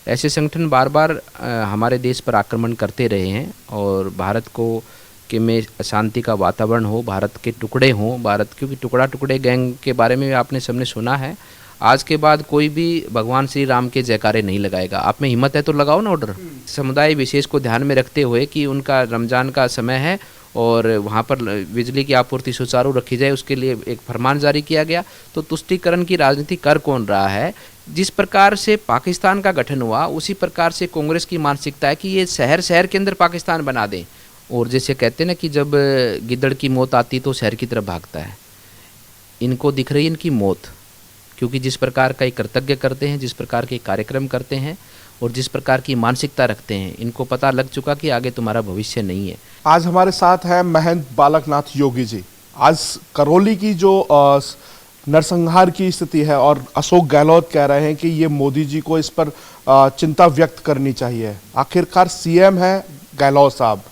ऐसे संगठन बार बार हमारे देश पर आक्रमण करते रहे हैं और भारत को कि में अशांति का वातावरण हो, भारत के टुकड़े हों, भारत क्योंकि टुकड़ा टुकड़े गैंग के बारे में आपने सबने सुना है। आज के बाद कोई भी भगवान श्री राम के जयकारे नहीं लगाएगा। आप में हिम्मत है तो लगाओ ना ऑर्डर। समुदाय विशेष को ध्यान में रखते हुए कि उनका रमज़ान का समय है और वहाँ पर बिजली की आपूर्ति सुचारू रखी जाए, उसके लिए एक फरमान जारी किया गया। तो तुष्टीकरण की राजनीति कर कौन रहा है? जिस प्रकार से पाकिस्तान का गठन हुआ उसी प्रकार से कांग्रेस की मानसिकता है कि ये शहर शहर के अंदर पाकिस्तान बना दें। और जैसे कहते हैं ना कि जब गिद्दड़ की मौत आती तो शहर की तरफ भागता है, इनको दिख रही है इनकी मौत, क्योंकि जिस प्रकार का कृतज्ञ करते हैं, जिस प्रकार के कार्यक्रम करते हैं और जिस प्रकार की मानसिकता रखते हैं, इनको पता लग चुका कि आगे तुम्हारा भविष्य नहीं है। आज हमारे साथ हैं महंत बालकनाथ योगी जी। आज करौली की जो नरसंहार की स्थिति है और अशोक गहलोत कह रहे हैं कि ये मोदी जी को इस पर चिंता व्यक्त करनी चाहिए। आखिरकार सीएम है गहलोत साहब,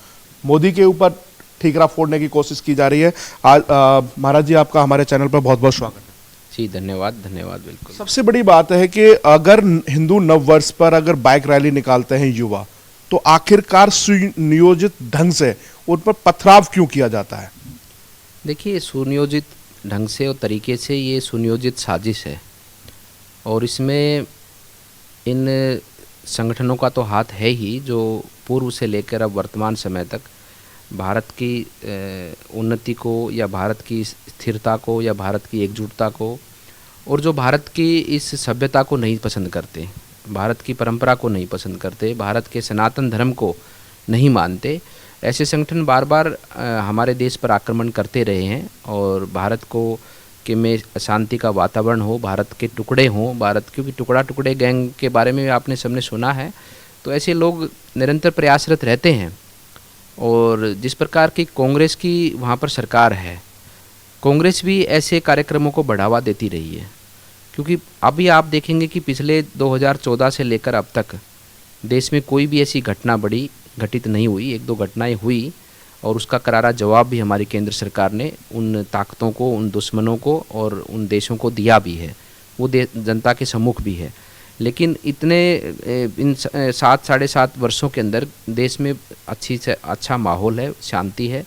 मोदी के ऊपर ठीकरा फोड़ने की कोशिश की जा रही है। आज महाराज जी, आपका हमारे चैनल पर बहुत बहुत स्वागत है। जी धन्यवाद धन्यवाद। बिल्कुल सबसे बड़ी बात है कि अगर हिंदू नववर्ष पर अगर बाइक रैली निकालते हैं युवा, तो आखिरकार सुनियोजित ढंग से उन पर पथराव क्यों किया जाता है? देखिए, सुनियोजित ढंग से और तरीके से ये सुनियोजित साजिश है और इसमें इन संगठनों का तो हाथ है ही, जो पूर्व से लेकर अब वर्तमान समय तक भारत की उन्नति को या भारत की स्थिरता को या भारत की एकजुटता को और जो भारत की इस सभ्यता को नहीं पसंद करते, भारत की परंपरा को नहीं पसंद करते, भारत के सनातन धर्म को नहीं मानते, ऐसे संगठन बार बार हमारे देश पर आक्रमण करते रहे हैं और भारत को कि में अशांति का वातावरण हो, भारत के टुकड़े हों, भारत क्योंकि टुकड़ा टुकड़े गैंग के बारे में आपने सबने सुना है। तो ऐसे लोग निरंतर प्रयासरत रहते हैं और जिस प्रकार की कांग्रेस की वहाँ पर सरकार है, कांग्रेस भी ऐसे कार्यक्रमों को बढ़ावा देती रही है। क्योंकि अभी आप देखेंगे कि पिछले 2014 से लेकर अब तक देश में कोई भी ऐसी घटना बड़ी घटित नहीं हुई। एक दो घटनाएं हुई और उसका करारा जवाब भी हमारी केंद्र सरकार ने उन ताकतों को, उन दुश्मनों को और उन देशों को दिया भी है, वो जनता के सम्मुख भी है। लेकिन इतने इन 7-7.5 वर्षों के अंदर देश में अच्छी से अच्छा माहौल है, शांति है,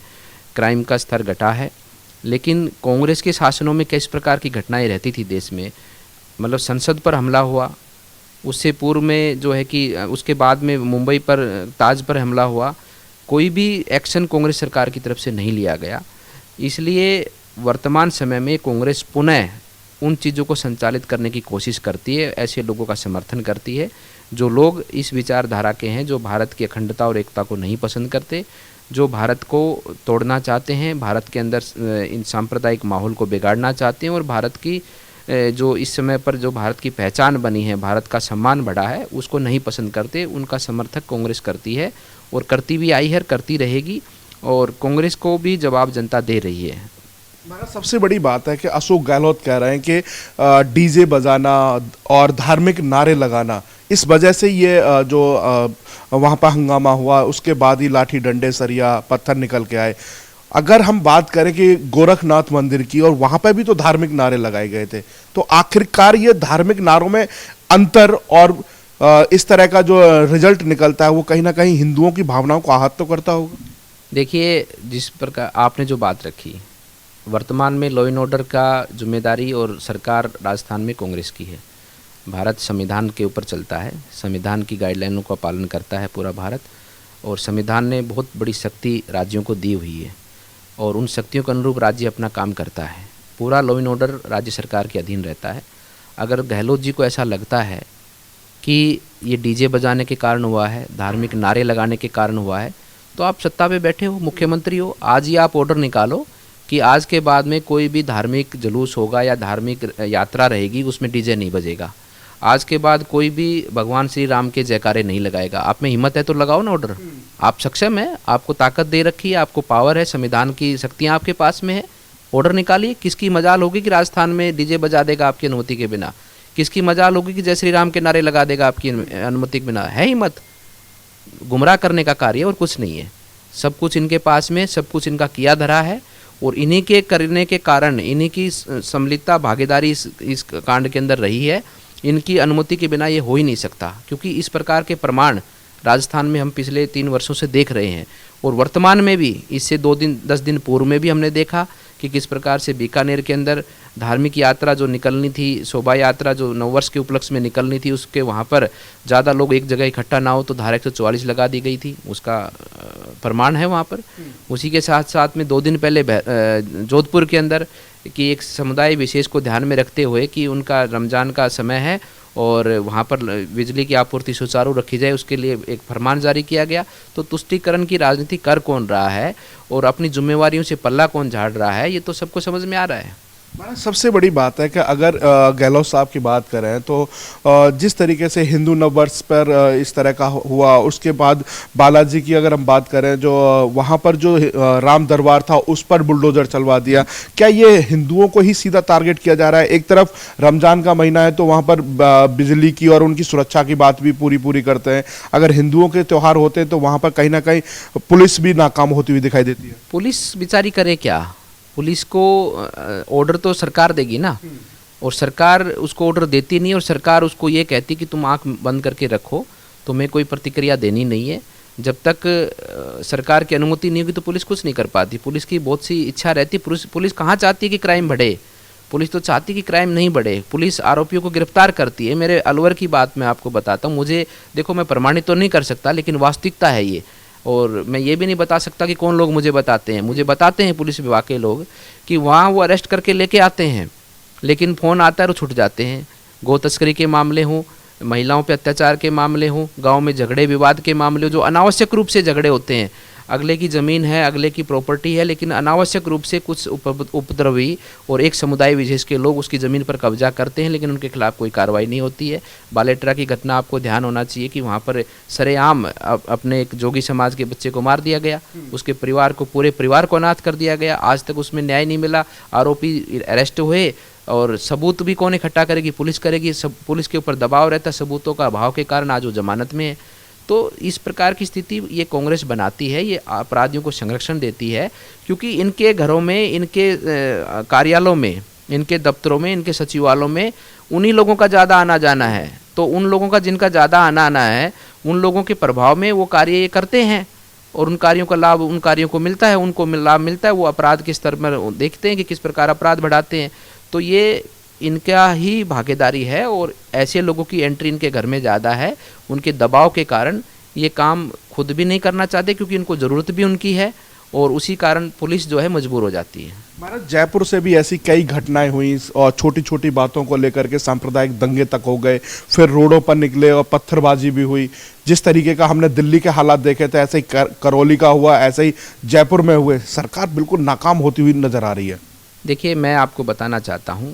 क्राइम का स्तर घटा है। लेकिन कांग्रेस के शासनों में किस प्रकार की घटनाएं रहती थी देश में, मतलब संसद पर हमला हुआ, उससे पूर्व में जो है कि उसके बाद में मुंबई पर ताज पर हमला हुआ, कोई भी एक्शन कांग्रेस सरकार की तरफ से नहीं लिया गया। इसलिए वर्तमान समय में कांग्रेस पुनः उन चीज़ों को संचालित करने की कोशिश करती है, ऐसे लोगों का समर्थन करती है जो लोग इस विचारधारा के हैं, जो भारत की अखंडता और एकता को नहीं पसंद करते, जो भारत को तोड़ना चाहते हैं, भारत के अंदर इन सांप्रदायिक माहौल को बिगाड़ना चाहते हैं और भारत की जो इस समय पर जो भारत की पहचान बनी है, भारत का सम्मान बढ़ा है, उसको नहीं पसंद करते। उनका समर्थक कांग्रेस करती है और करती भी आई है, करती रहेगी और कांग्रेस को भी जवाब जनता दे रही है। सबसे बड़ी बात है कि अशोक गहलोत कह रहे हैं कि डीजे बजाना और धार्मिक नारे लगाना, इस वजह से ये जो वहाँ पर हंगामा हुआ, उसके बाद ही लाठी डंडे सरिया पत्थर निकल के आए। अगर हम बात करें कि गोरखनाथ मंदिर की, और वहाँ पर भी तो धार्मिक नारे लगाए गए थे, तो आखिरकार ये धार्मिक नारों में अंतर और इस तरह का जो रिजल्ट निकलता है वो कहीं ना कहीं हिंदुओं की भावनाओं को आहत तो करता होगा। देखिए, जिस प्रकार आपने जो बात रखी, वर्तमान में लॉ एंड ऑर्डर का जिम्मेदारी और सरकार राजस्थान में कांग्रेस की है। भारत संविधान के ऊपर चलता है, संविधान की गाइडलाइनों का पालन करता है पूरा भारत, और संविधान ने बहुत बड़ी शक्ति राज्यों को दी हुई है और उन शक्तियों के अनुरूप राज्य अपना काम करता है। पूरा लॉ एंड ऑर्डर राज्य सरकार के अधीन रहता है। अगर गहलोत जी को ऐसा लगता है कि ये डीजे बजाने के कारण हुआ है, धार्मिक नारे लगाने के कारण हुआ है, तो आप सत्ता पे बैठे हो, मुख्यमंत्री हो, आज ही आप ऑर्डर निकालो कि आज के बाद में कोई भी धार्मिक जुलूस होगा या धार्मिक यात्रा रहेगी उसमें डीजे नहीं बजेगा। आज के बाद कोई भी भगवान श्री राम के जयकारे नहीं लगाएगा। आप में हिम्मत है तो लगाओ ना ऑर्डर। आप सक्षम है, आपको ताकत दे रखी है, आपको पावर है, संविधान की शक्तियाँ आपके पास में है, ऑर्डर निकालिए। किसकी मजाल होगी कि राजस्थान में डीजे बजा देगा आपकी अनुमति के बिना? किसकी मजाल होगी कि जय श्री राम के नारे लगा देगा आपकी अनुमति के बिना? है हिम्मत? गुमराह करने का कार्य और कुछ नहीं है। सब कुछ इनके पास में, सब कुछ इनका किया धरा है और इन्हीं के करने के कारण, इन्हीं की सम्मिलितता भागीदारी इस कांड के अंदर रही है इनकी अनुमति के बिना ये हो ही नहीं सकता, क्योंकि इस प्रकार के प्रमाण राजस्थान में हम पिछले 3 वर्षों से देख रहे हैं। और वर्तमान में भी इससे 10 दिन पूर्व में भी हमने देखा कि किस प्रकार से बीकानेर के अंदर धार्मिक यात्रा जो निकलनी थी, शोभा यात्रा जो नववर्ष के उपलक्ष्य में निकलनी थी, उसके वहाँ पर ज़्यादा लोग एक जगह इकट्ठा ना हो तो धारा 144 लगा दी गई थी। उसका प्रमाण है वहाँ पर। उसी के साथ साथ में 2 दिन पहले जोधपुर के अंदर कि एक समुदाय विशेष को ध्यान में रखते हुए कि उनका रमज़ान का समय है और वहाँ पर बिजली की आपूर्ति सुचारू रखी जाए, उसके लिए एक फरमान जारी किया गया। तो तुष्टीकरण की राजनीति कर कौन रहा है और अपनी जिम्मेवारियों से पल्ला कौन झाड़ रहा है, ये तो सबको समझ में आ रहा है। सबसे बड़ी बात है कि अगर गहलोत साहब की बात करें तो जिस तरीके से हिंदू नववर्ष पर इस तरह का हुआ, उसके बाद बालाजी की अगर हम बात करें जो वहाँ पर जो राम दरबार था उस पर बुलडोजर चलवा दिया, क्या ये हिंदुओं को ही सीधा टारगेट किया जा रहा है? एक तरफ रमजान का महीना है तो वहाँ पर बिजली की और उनकी सुरक्षा की बात भी पूरी करते हैं, अगर हिंदुओं के त्यौहार होते हैं तो वहाँ पर कहीं ना कहीं पुलिस भी नाकाम होती हुई दिखाई देती है। पुलिस बेचारी करे क्या? पुलिस को ऑर्डर तो सरकार देगी ना, और सरकार उसको ऑर्डर देती नहीं, और सरकार उसको ये कहती कि तुम आंख बंद करके रखो, तुम्हें कोई प्रतिक्रिया देनी नहीं है। जब तक सरकार की अनुमति नहीं होगी तो पुलिस कुछ नहीं कर पाती। पुलिस की बहुत सी इच्छा रहती। पुलिस कहाँ चाहती है कि क्राइम बढ़े? पुलिस तो चाहती कि क्राइम नहीं बढ़े। पुलिस आरोपियों को गिरफ्तार करती है। मेरे अलवर की बात मैं आपको बताता हूँ। मुझे देखो, मैं प्रमाणित तो नहीं कर सकता, लेकिन वास्तविकता है ये, और मैं ये भी नहीं बता सकता कि कौन लोग मुझे बताते हैं। मुझे बताते हैं पुलिस विभाग के लोग कि वहाँ वो अरेस्ट करके लेके आते हैं, लेकिन फ़ोन आता है और छूट जाते हैं। गौ तस्करी के मामले हों, महिलाओं पे अत्याचार के मामले हों, गांव में झगड़े विवाद के मामले हो, जो अनावश्यक रूप से झगड़े होते हैं। अगले की ज़मीन है, अगले की प्रॉपर्टी है, लेकिन अनावश्यक रूप से कुछ उपद्रवी और एक समुदाय विशेष के लोग उसकी ज़मीन पर कब्जा करते हैं, लेकिन उनके खिलाफ कोई कार्रवाई नहीं होती है। बालेट्रा की घटना आपको ध्यान होना चाहिए कि वहाँ पर सरेआम अपने एक जोगी समाज के बच्चे को मार दिया गया, उसके परिवार को, पूरे परिवार को अनाथ कर दिया गया। आज तक उसमें न्याय नहीं मिला। आरोपी अरेस्ट हुए और सबूत भी कौन इकट्ठा करेगी? पुलिस करेगी। सब पुलिस के ऊपर दबाव रहता है सबूतों का अभाव के कारण। आज वो जमानत में है। तो इस प्रकार की स्थिति ये कांग्रेस बनाती है, ये अपराधियों को संरक्षण देती है, क्योंकि इनके घरों में, इनके कार्यालयों में, इनके दफ्तरों में, इनके सचिवालयों में उन्हीं लोगों का ज़्यादा आना जाना है। तो उन लोगों का जिनका ज़्यादा आना है, उन लोगों के प्रभाव में वो कार्य ये करते हैं और उन कार्यों का लाभ उन कार्यों को मिलता है, उनको लाभ मिलता है। वो अपराध के स्तर पर देखते हैं कि किस प्रकार अपराध बढ़ाते हैं। तो ये इनका ही भागीदारी है और ऐसे लोगों की एंट्री इनके घर में ज़्यादा है। उनके दबाव के कारण ये काम खुद भी नहीं करना चाहते, क्योंकि इनको ज़रूरत भी उनकी है, और उसी कारण पुलिस जो है मजबूर हो जाती है। महाराज, जयपुर से भी ऐसी कई घटनाएं हुई और छोटी छोटी बातों को लेकर के सांप्रदायिक दंगे तक हो गए, फिर रोडों पर निकले और पत्थरबाजी भी हुई। जिस तरीके का हमने दिल्ली के हालात देखे थे, ऐसे ही करौली का हुआ, ऐसे ही जयपुर में हुए। सरकार बिल्कुल नाकाम होती हुई नजर आ रही है। देखिए, मैं आपको बताना चाहता हूँ,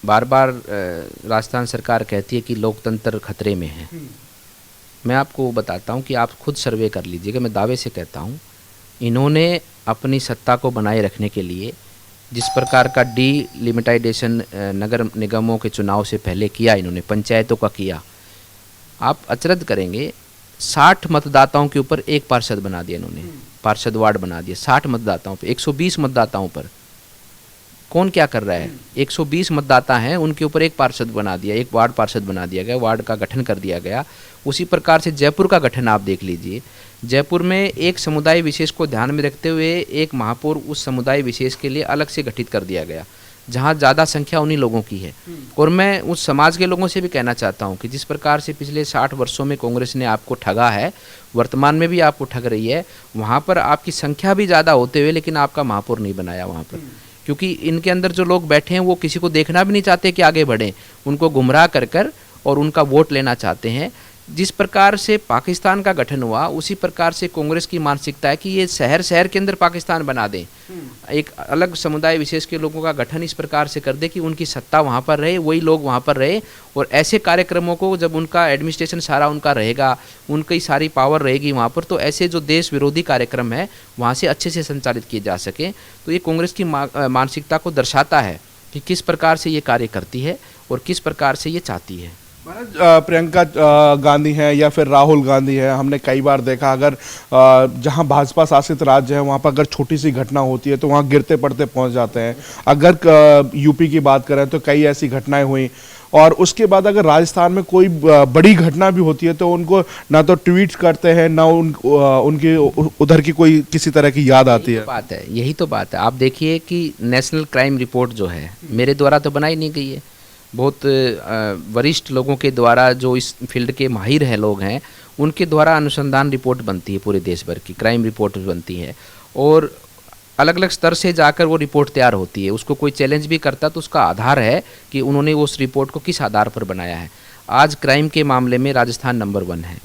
बार बार राजस्थान सरकार कहती है कि लोकतंत्र खतरे में है। मैं आपको बताता हूँ कि आप खुद सर्वे कर लीजिएगा। मैं दावे से कहता हूँ, इन्होंने अपनी सत्ता को बनाए रखने के लिए जिस प्रकार का डीलिमिटाइजेशन नगर निगमों के चुनाव से पहले किया, इन्होंने पंचायतों का किया, आप अचरज करेंगे। 60 मतदाताओं के ऊपर एक पार्षद बना दिया इन्होंने, पार्षद वार्ड बना दिया। 60 मतदाताओं पर, 120 मतदाताओं पर कौन क्या कर रहा है? 120 मतदाता हैं, उनके ऊपर एक पार्षद बना दिया, एक वार्ड पार्षद बना दिया गया, वार्ड का गठन कर दिया गया। उसी प्रकार से जयपुर का गठन आप देख लीजिए। जयपुर में एक समुदाय विशेष को ध्यान में रखते हुए एक महापौर उस समुदाय विशेष के लिए अलग से गठित कर दिया गया, जहाँ ज़्यादा संख्या उन्हीं लोगों की है। और मैं उस समाज के लोगों से भी कहना चाहता हूँ कि जिस प्रकार से पिछले 60 वर्षों में कांग्रेस ने आपको ठगा है, वर्तमान में भी आपको ठग रही है। वहाँ पर आपकी संख्या भी ज़्यादा होते हुए लेकिन आपका महापौर नहीं बनाया वहाँ पर, क्योंकि इनके अंदर जो लोग बैठे हैं वो किसी को देखना भी नहीं चाहते कि आगे बढ़ें। उनको गुमराह कर और उनका वोट लेना चाहते हैं। जिस प्रकार से पाकिस्तान का गठन हुआ, उसी प्रकार से कांग्रेस की मानसिकता है कि ये शहर शहर के अंदर पाकिस्तान बना दें, एक अलग समुदाय विशेष के लोगों का गठन इस प्रकार से कर दे कि उनकी सत्ता वहाँ पर रहे, वही लोग वहाँ पर रहे। और ऐसे कार्यक्रमों को जब उनका एडमिनिस्ट्रेशन सारा उनका रहेगा, उनकी सारी पावर रहेगी वहाँ पर, तो ऐसे जो देश विरोधी कार्यक्रम है वहाँ से अच्छे से संचालित किए जा सकें। तो ये कांग्रेस की मानसिकता को दर्शाता है कि किस प्रकार से ये कार्य करती है और किस प्रकार से ये चाहती है। प्रियंका गांधी है या फिर राहुल गांधी है, हमने कई बार देखा, अगर जहां भाजपा शासित राज्य है वहां पर अगर छोटी सी घटना होती है तो वहां गिरते पड़ते पहुंच जाते हैं। अगर यूपी की बात करें तो कई ऐसी घटनाएं हुई और उसके बाद अगर राजस्थान में कोई बड़ी घटना भी होती है तो उनको ना तो ट्वीट करते हैं, ना उनकी उधर की कोई किसी तरह की याद आती है। बात है, यही तो बात है। आप देखिए कि नेशनल क्राइम रिपोर्ट जो है मेरे द्वारा तो बनाई नहीं गई है, बहुत वरिष्ठ लोगों के द्वारा, जो इस फील्ड के माहिर हैं लोग हैं, उनके द्वारा अनुसंधान रिपोर्ट बनती है, पूरे देश भर की क्राइम रिपोर्ट बनती है और अलग अलग स्तर से जाकर वो रिपोर्ट तैयार होती है। उसको कोई चैलेंज भी करता तो उसका आधार है कि उन्होंने उस रिपोर्ट को किस आधार पर बनाया है। आज क्राइम के मामले में राजस्थान नंबर 1 है,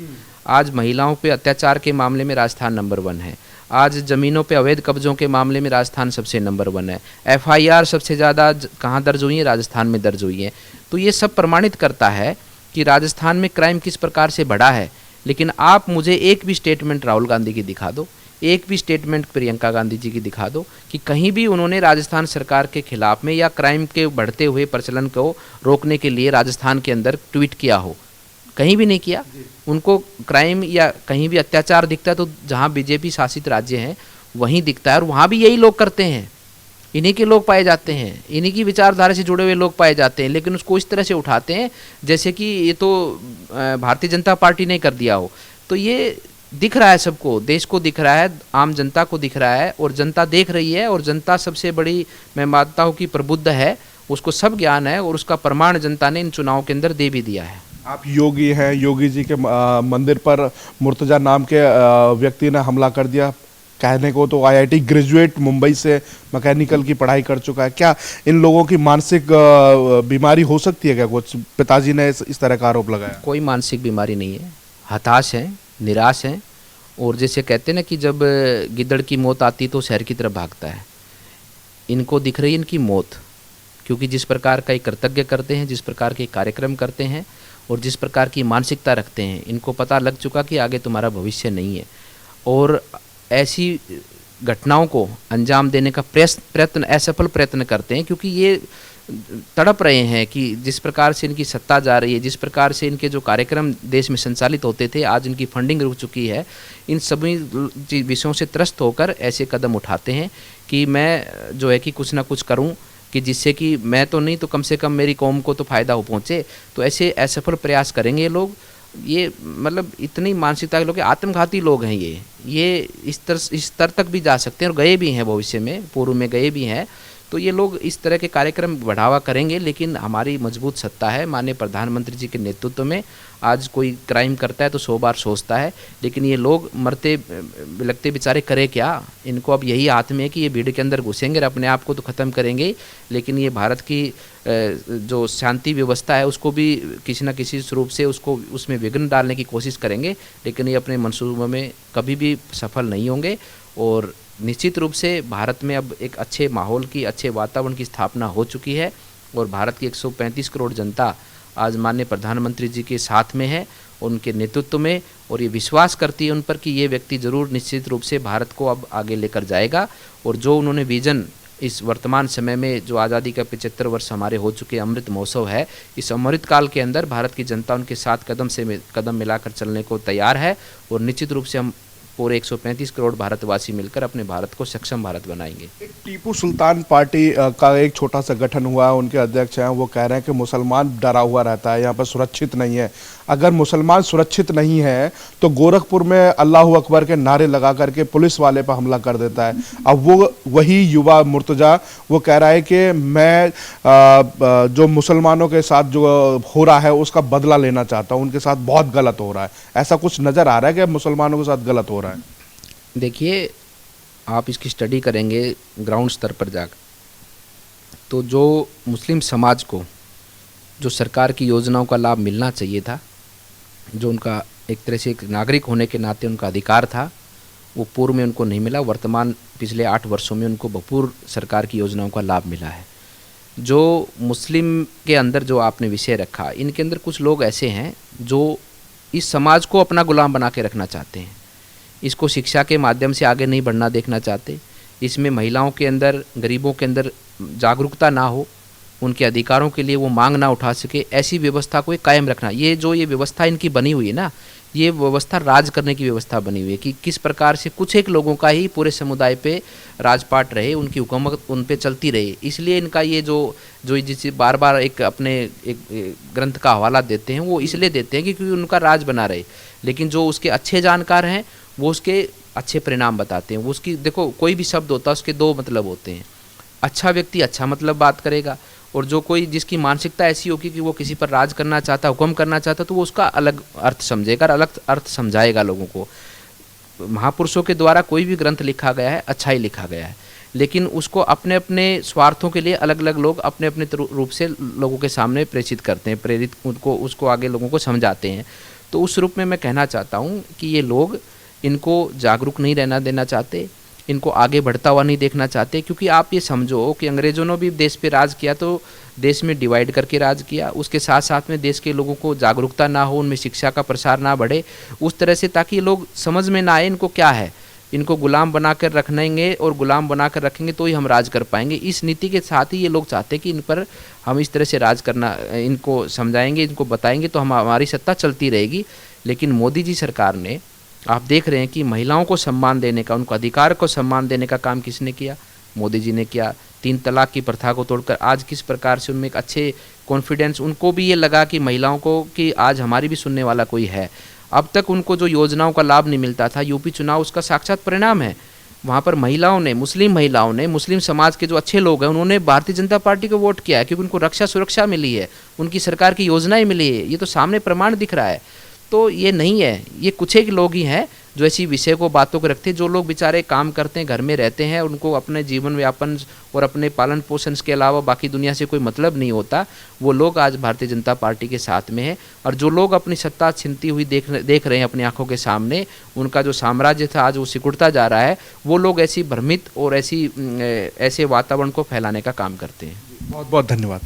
आज महिलाओं पे अत्याचार के मामले में राजस्थान नंबर 1 है, आज ज़मीनों पे अवैध कब्जों के मामले में राजस्थान सबसे नंबर 1 है, FIR सबसे ज़्यादा कहाँ दर्ज हुई है, राजस्थान में दर्ज हुई है। तो ये सब प्रमाणित करता है कि राजस्थान में क्राइम किस प्रकार से बढ़ा है। लेकिन आप मुझे एक भी स्टेटमेंट राहुल गांधी की दिखा दो, एक भी स्टेटमेंट प्रियंका गांधी जी की दिखा दो कि कहीं भी उन्होंने राजस्थान सरकार के खिलाफ में या क्राइम के बढ़ते हुए प्रचलन को रोकने के लिए राजस्थान के अंदर ट्वीट किया हो। कहीं भी नहीं किया। उनको क्राइम या कहीं भी अत्याचार दिखता है तो जहाँ बीजेपी शासित राज्य हैं वहीं दिखता है, और वहाँ भी यही लोग करते हैं, इन्हीं के लोग पाए जाते हैं, इन्हीं की विचारधारा से जुड़े हुए लोग पाए जाते हैं। लेकिन उसको इस तरह से उठाते हैं जैसे कि ये तो भारतीय जनता पार्टी ने कर दिया हो। तो ये दिख रहा है सबको, देश को दिख रहा है, आम जनता को दिख रहा है, और जनता देख रही है। और जनता सबसे बड़ी, मैं मानता हूँ कि प्रबुद्ध है, उसको सब ज्ञान है, और उसका प्रमाण जनता ने इन चुनाव के अंदर दे भी दिया है। आप योगी हैं, योगी जी के मंदिर पर मुर्तजा नाम के व्यक्ति ने हमला कर दिया। कहने को तो IIT ग्रेजुएट, मुंबई से मैकेनिकल की पढ़ाई कर चुका है। क्या इन लोगों की मानसिक बीमारी हो सकती है क्या? कुछ पिताजी ने इस तरह का आरोप लगाया। कोई मानसिक बीमारी नहीं है, हताश हैं, निराश हैं, और जैसे कहते हैं ना कि जब गिद्दड़ की मौत आती तो शहर की तरफ भागता है, इनको दिख रही है इनकी मौत। क्योंकि जिस प्रकार का कृतज्ञ करते हैं, जिस प्रकार के कार्यक्रम करते हैं और जिस प्रकार की मानसिकता रखते हैं, इनको पता लग चुका कि आगे तुम्हारा भविष्य नहीं है। और ऐसी घटनाओं को अंजाम देने का प्रयत्न, असफल प्रयत्न करते हैं, क्योंकि ये तड़प रहे हैं कि जिस प्रकार से इनकी सत्ता जा रही है, जिस प्रकार से इनके जो कार्यक्रम देश में संचालित होते थे, आज इनकी फंडिंग रुक चुकी है। इन सभी विषयों से त्रस्त होकर ऐसे कदम उठाते हैं कि मैं जो है कि कुछ ना कुछ करूं कि जिससे कि मैं तो नहीं तो कम से कम मेरी कौम को तो फ़ायदा हो पहुँचे। तो ऐसे असफल प्रयास करेंगे लोग। ये मतलब इतनी मानसिकता के लोग, आत्मघाती लोग हैं ये इस स्तर तक भी जा सकते हैं, और गए भी हैं भविष्य में, पूर्व में गए भी हैं। तो ये लोग इस तरह के कार्यक्रम बढ़ावा करेंगे। लेकिन हमारी मजबूत सत्ता है माननीय प्रधानमंत्री जी के नेतृत्व में। आज कोई क्राइम करता है तो 100 बार सोचता है, लेकिन ये लोग मरते लगते बेचारे करे क्या। इनको अब यही हाथ में है कि ये भीड़ के अंदर घुसेंगे और अपने आप को तो ख़त्म करेंगे, लेकिन ये भारत की जो शांति व्यवस्था है उसको भी किसी न किसी स्वरूप से उसको उसमें विघ्न डालने की कोशिश करेंगे। लेकिन ये अपने मंसूबों में कभी भी सफल नहीं होंगे। और निश्चित रूप से भारत में अब एक अच्छे माहौल की, अच्छे वातावरण की स्थापना हो चुकी है, और भारत की 135 करोड़ जनता आज माननीय प्रधानमंत्री जी के साथ में है, उनके नेतृत्व में, और ये विश्वास करती है उन पर कि ये व्यक्ति ज़रूर निश्चित रूप से भारत को अब आगे लेकर जाएगा। और जो उन्होंने विज़न इस वर्तमान समय में, जो आज़ादी का 75 वर्ष हमारे हो चुके अमृत महोत्सव है, इस अमृत काल के अंदर भारत की जनता उनके साथ कदम मिलाकर चलने को तैयार है। और निश्चित रूप से हम पूरे 135 करोड़ भारतवासी मिलकर अपने भारत को सक्षम भारत बनाएंगे। एक टीपू सुल्तान पार्टी का एक छोटा सा गठन हुआ है, उनके अध्यक्ष हैं, वो कह रहे हैं कि मुसलमान डरा हुआ रहता है, यहाँ पर सुरक्षित नहीं है। अगर मुसलमान सुरक्षित नहीं है तो गोरखपुर में अल्लाह अकबर के नारे लगा करके पुलिस वाले पर हमला कर देता है। अब वो वही युवा मुर्तजा वो कह रहा है कि मैं जो मुसलमानों के साथ जो हो रहा है उसका बदला लेना चाहता हूँ, उनके साथ बहुत गलत हो रहा है। ऐसा कुछ नज़र आ रहा है कि मुसलमानों के साथ गलत हो रहा है? देखिए, आप इसकी स्टडी करेंगे ग्राउंड स्तर पर जाकर, तो जो मुस्लिम समाज को जो सरकार की योजनाओं का लाभ मिलना चाहिए था, जो उनका एक तरह से एक नागरिक होने के नाते उनका अधिकार था, वो पूर्व में उनको नहीं मिला। वर्तमान पिछले 8 वर्षों में उनको भरपूर सरकार की योजनाओं का लाभ मिला है। जो मुस्लिम के अंदर जो आपने विषय रखा, इनके अंदर कुछ लोग ऐसे हैं जो इस समाज को अपना गुलाम बना के रखना चाहते हैं, इसको शिक्षा के माध्यम से आगे नहीं बढ़ना देखना चाहते, इसमें महिलाओं के अंदर, गरीबों के अंदर जागरूकता ना हो, उनके अधिकारों के लिए वो मांग ना उठा सके, ऐसी व्यवस्था को कायम रखना। ये जो ये व्यवस्था इनकी बनी हुई है ना, ये व्यवस्था राज करने की व्यवस्था बनी हुई है कि किस प्रकार से कुछ एक लोगों का ही पूरे समुदाय पे राजपाट रहे, उनकी हुकूमत उन पे चलती रहे। इसलिए इनका ये जो जो जिसे बार बार एक अपने एक ग्रंथ का हवाला देते हैं, वो इसलिए देते हैं कि क्योंकि उनका राज बना रहे। लेकिन जो उसके अच्छे जानकार हैं वो उसके अच्छे परिणाम बताते हैं। वो उसकी देखो, कोई भी शब्द होता है उसके दो मतलब होते हैं। अच्छा व्यक्ति अच्छा मतलब बात करेगा, और जो कोई जिसकी मानसिकता ऐसी होगी कि वो किसी पर राज करना चाहता, हुक्म करना चाहता, तो वो उसका अलग अर्थ समझेगा, अलग अर्थ समझाएगा लोगों को। महापुरुषों के द्वारा कोई भी ग्रंथ लिखा गया है अच्छा ही लिखा गया है, लेकिन उसको अपने अपने स्वार्थों के लिए अलग अलग लोग अपने अपने रूप से लोगों के सामने प्रेषित करते हैं, प्रेरित उनको उसको आगे लोगों को समझाते हैं। तो उस रूप में मैं कहना चाहता हूँ कि ये लोग इनको जागरूक नहीं रहना देना चाहते, इनको आगे बढ़ता हुआ नहीं देखना चाहते। क्योंकि आप ये समझो कि अंग्रेज़ों ने भी देश पे राज किया तो देश में डिवाइड करके राज किया, उसके साथ साथ में देश के लोगों को जागरूकता ना हो, उनमें शिक्षा का प्रसार ना बढ़े उस तरह से, ताकि लोग समझ में ना आए इनको क्या है। इनको गुलाम बनाकर रखेंगे और गुलाम बनाकर रखेंगे तो ही हम राज कर पाएंगे। इस नीति के साथ ही ये लोग चाहते हैं कि इन पर हम इस तरह से राज करना, इनको समझाएंगे, इनको बताएंगे तो हमारी सत्ता चलती रहेगी। लेकिन मोदी जी सरकार ने, आप देख रहे हैं कि महिलाओं को सम्मान देने का, उनको अधिकार को सम्मान देने का काम किसने किया? मोदी जी ने किया। 3 तलाक की प्रथा को तोड़कर आज किस प्रकार से उनमें एक अच्छे कॉन्फिडेंस, उनको भी ये लगा कि महिलाओं को कि आज हमारी भी सुनने वाला कोई है। अब तक उनको जो योजनाओं का लाभ नहीं मिलता था, यूपी चुनाव उसका साक्षात परिणाम है। वहाँ पर महिलाओं ने, मुस्लिम समाज के जो अच्छे लोग हैं, उन्होंने भारतीय जनता पार्टी को वोट किया है, क्योंकि उनको रक्षा सुरक्षा मिली है, उनकी सरकार की योजनाएं मिली है। ये तो सामने प्रमाण दिख रहा है। तो ये नहीं है, ये कुछ एक लोग ही हैं जो ऐसी विषय को, बातों को रखते हैं। जो लोग बेचारे काम करते हैं, घर में रहते हैं, उनको अपने जीवन यापन और अपने पालन पोषण के अलावा बाकी दुनिया से कोई मतलब नहीं होता, वो लोग आज भारतीय जनता पार्टी के साथ में है। और जो लोग अपनी सत्ता छिनती हुई देख रहे हैं अपनी आंखों के सामने, उनका जो साम्राज्य था आज वो सिकुड़ता जा रहा है, वो लोग ऐसी भ्रमित और ऐसे वातावरण को फैलाने का काम करते हैं। बहुत बहुत धन्यवाद।